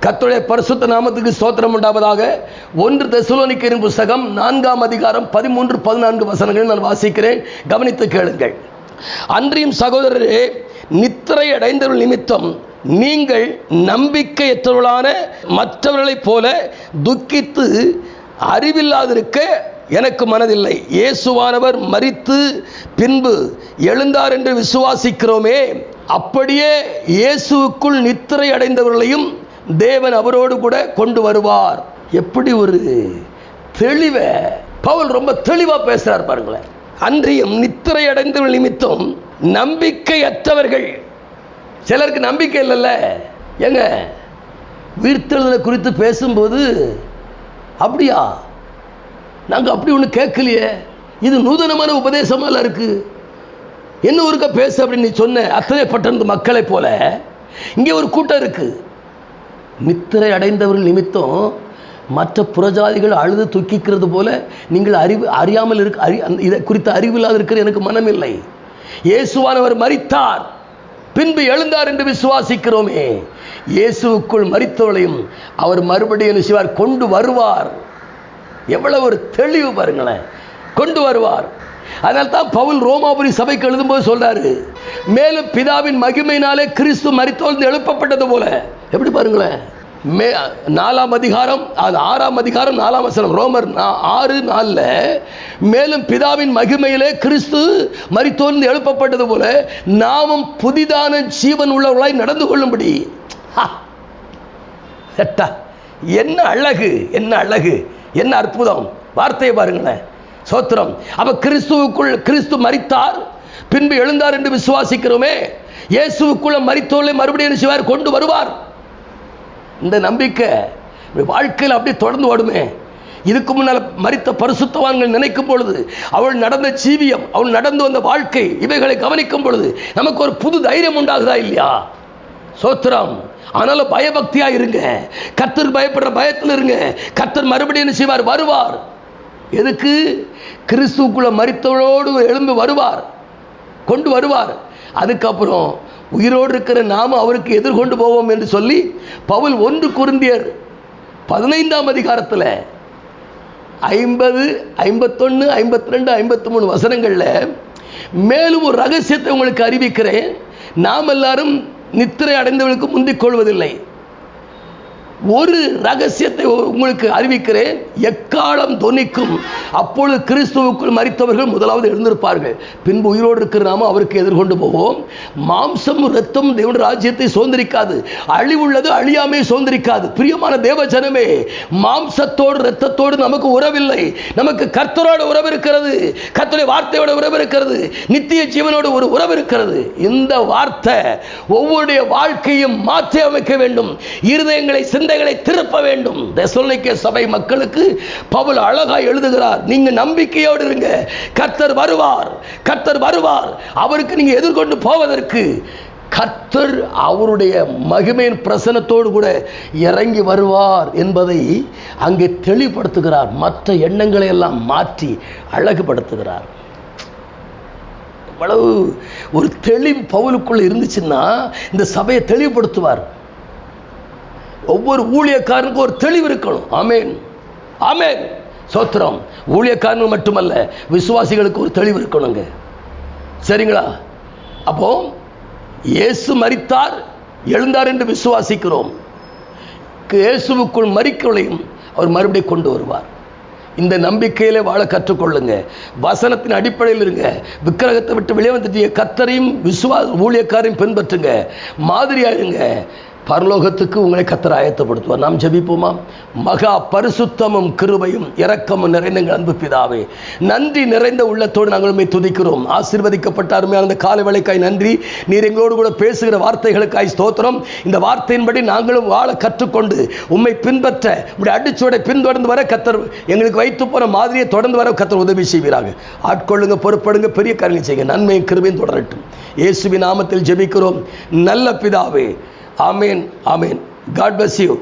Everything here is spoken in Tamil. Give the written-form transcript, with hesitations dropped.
கர்த்தருடைய பரிசுத்த நாமத்துக்கு ஸ்தோத்திரம் உண்டாவதாக. 1 தெசலோனிக்கேயரின் புத்தகம் 4ஆம் அதிகாரம் 13-14 வசனங்களை நான் வாசிக்கிறேன், கவனித்து கேளுங்கள். அன்றியும் சகோதரரே, நித்திரை அடைந்தவர்கள் நிமித்தம் நீங்கள் நம்பிக்கையற்றவர்களான மற்றவர்களைப் போல துக்கித்து அறிவில்லாதிருக்க எனக்கு மனதில்லை. இயேசுவானவர் மரித்து பின்பு எழுந்தார் என்று விசுவாசிக்கிறோமே, அப்படியே இயேசுவுக்குள் நித்திரை அடைந்தவர்களையும் தேவன் அவரோடு கூட கொண்டு வருவார். எப்படி ஒரு தெளிவை பவுல் ரொம்ப தெளிவா பேசுறார் பாருங்களேன். அன்றியும் நித்திரை அடைந்தவர்கள் நிமித்தம் நம்பிக்கையற்றவர்கள். சிலருக்கு நம்பிக்கை இல்லைல்ல. ஏங்க, உயிர்த்தெழுதலை குறித்து பேசும்போது அப்படியா, நாங்கள் அப்படி ஒன்று கேட்கலையே, இது நூதனமான உபதேசமாக இருக்கு, என்ன ஒருக்கா பேசு அப்படின்னு நீ சொன்ன அத்தனை பட்டணத்து மக்களை போல இங்கே ஒரு கூட்டம் இருக்கு. நித்திரை அடைந்தவர்கள் நிமித்தம் மற்ற புறஜாதிகள் அழுது துக்கிக்கிறது போல நீங்கள் அறியாமல் இதை குறித்து அறிவில்லாத இருக்கிற எனக்கு மனமில்லை. இயேசுவானவர் மரித்தார் பின்பு எழுந்தார் என்று விசுவாசிக்கிறோமே, இயேசுவுக்குள் மரித்தவளையும் அவர் மறுபடியும் செய்வார், கொண்டு வருவார். எவ்வளவு ஒரு தெளிவு பாருங்களேன், கொண்டு வருவார். அதனால தான் பவுல் ரோமாபுரி சபைக்கு எழுதும்போது சொல்றாரு, மேலும் பிதாவின் மகிமையினாலே கிறிஸ்து மரித்தோர்ந்து எழுப்பப்பட்டது போல. எப்படி பாருங்களேன், 4ஆம் அதிகாரம் 6ஆம் அதிகாரம் 4ஆம் வசனம், ரோமர் 6:4, மேலும் பிதாவின் மகிமையிலே கிறிஸ்து மரித்தோர்ந்து எழுப்பப்பட்டது போல நாமும் புதிதான ஜீவன் உள்ளவர்களாய் நடந்து கொள்ளும்படி. என்ன அழகு, என்ன அழகு, என்ன அற்புதம், வார்த்தையை பாருங்களேன். சோத்திரம். அப்ப கிறிஸ்து மரித்தார் பின்பு எழுந்தார் என்று விசுவாசிக்கிறோமே, இயேசுவுக்குள்ள மரித்தோரை மறுபடியும் செய்வார், கொண்டு வருவார். இந்த நம்பிக்கை வாழ்க்கையில் அப்படியே தொடர்ந்து ஓடுமே. இதுக்கு முன்னால் மரித்த பரிசுத்தவான்கள் நினைக்கும் பொழுது, அவள் நடந்த ஜீவியம், அவள் நடந்து வந்த வாழ்க்கை, இவைகளை கவனிக்கும் பொழுது நமக்கு ஒரு புது தைரியம் உண்டாகுதா இல்லையா? சோத்திரம். அதனால பயபக்தியா இருங்க, கர்த்தர் பயப்படுற பயத்தில் இருங்க. கர்த்தர் மறுபடியும் செய்வார், வருவார். எதுக்கு? கிறிஸ்துவுக்குள்ள மரித்தவளோடு எழும்பி வருவார், கொண்டு வருவார். அதுக்கப்புறம் உயிரோடு இருக்கிற நாம அவருக்கு எதிர்கொண்டு போவோம் என்று சொல்லி பவுல் 1 கொரிந்தியர் 15ஆம் அதிகாரத்தில் 50, 51, 52, 53 வசனங்கள்ல மேலும் ஒரு ரகசியத்தை உங்களுக்கு அறிவிக்கிறேன். நாம் எல்லாரும் நித்திரை அடைந்தவர்களுக்கு முந்திக் கொள்வதில்லை. ஒரு ரகசியத்தை உங்களுக்கு அறிவிக்கிறேன், எக்காலம் தொனிக்கும், அப்பொழுது கிறிஸ்துவுக்குள் மரித்தவர்கள் முதலாவது எழுந்திருப்பார்கள், பின்பு உயிரோடு இருக்கிற நாம அவருக்கு எதிர்கொண்டு போவோம். மாம்சம் இரத்தம் தேவனுடைய ராஜ்யத்தை சுதந்திரிக்காது, அழிவுள்ளது அழியாமை சுதந்திரிக்காது. பிரியமான தேவ ஜனமே, மாம்சத்தோடு இரத்தத்தோடு நமக்கு உறவில்லை. நமக்கு கர்த்தரோட உறவு இருக்கிறது, கர்த்தருடைய வார்த்தையோட உறவு இருக்கிறது, நித்திய ஜீவனோடு ஒரு உறவு இருக்கிறது. இந்த வார்த்தை ஒவ்வொருடைய வாழ்க்கையும் மாற்றி அமைக்க வேண்டும், இருதயங்களை சிந்தைகளை திருப்ப வேண்டும். தெசலோனிக்கே சபை மக்களுக்கு பவுல் அழகாய் எழுதுகிறார், நீங்க நம்பிக்கையோடு இருங்க, கர்த்தர் வருவார், கர்த்தர் வருவார். அவருக்கு நீங்க எதிர்கொண்டு போவதற்கு கர்த்தர் அவருடைய மகிமையின் பிரசன்னத்தோடு கூட இறங்கி வருவார் என்பதை அங்கே தெளிவுபடுத்துகிறார். மற்ற எண்ணங்களை எல்லாம் மாற்றி அழகுபடுத்துகிறார். அவ்வளவு ஒரு தெளிவு பவுலுக்குள்ள இருந்துச்சுன்னா இந்த சபையை தெளிவுபடுத்துவார். ஒவ்வொரு ஊழியக்காரனுக்கும் ஒரு தெளிவு இருக்கணும். ஆமென், ஆமென், சோத்திரம். ஊழியக்காரனுக்கு மட்டுமல்ல, விசுவாசிகளுக்கு ஒரு தெளிவு இருக்கணுங்க. சரிங்களா? அப்போ இயேசு மரித்தார் எழுந்தார் என்று விசுவாசிக்கிறோம். இயேசுவுக்குள் மரிக்கவளையும் அவர் மறுபடியும் கொண்டு வருவார். இந்த நம்பிக்கையிலே வாழ கற்றுக்கொள்ளுங்க. வசனத்தின் அடிப்படையில் இருங்க. விக்கிரகத்தை விட்டு வெளியே வந்துட்டீங்க, கர்த்தரையும் ஊழியக்காரையும் பின்பற்றுங்க, மாதிரியா இருங்க. பரலோகத்துக்கு உங்களை கர்த்தர் ஆயத்தப்படுத்துவார். நாம் ஜெபிப்போமா? மகா பரிசுத்தமும் கிருபையும் இரக்கமும் நிறைந்த அன்பு பிதாவே, நன்றி நிறைந்த உள்ளத்தோடு நாங்கள் உம்மை துதிக்கிறோம். ஆசீர்வதிக்கப்பட்ட அருமையான அந்த காலை வேளைக்காய் நன்றி. நீர் எங்களோடு கூட பேசுகிற வார்த்தைகளுக்காய் ஸ்தோத்திரம். இந்த வார்த்தையின்படி நாங்களும் வாழ கற்றுக்கொண்டு உம்மை பின்பற்ற, உம்முடைய அடிச்சுவடை பின்தொடர்ந்து வர கர்த்தர் எங்களுக்கு வைத்து போன மாதிரியை தொடர்ந்து வர கர்த்தர் உதவி செய்வீராக. ஆட்கொள்ளுங்க, பொறுப்படுங்க, பெரிய காரியங்களை செய்யுங்க. நன்மையும் கிருபையும் தொடரட்டும். இயேசுவின் நாமத்தில் ஜெபிக்கிறோம் நல்ல பிதாவே. ஆமென், ஆமென். God bless you.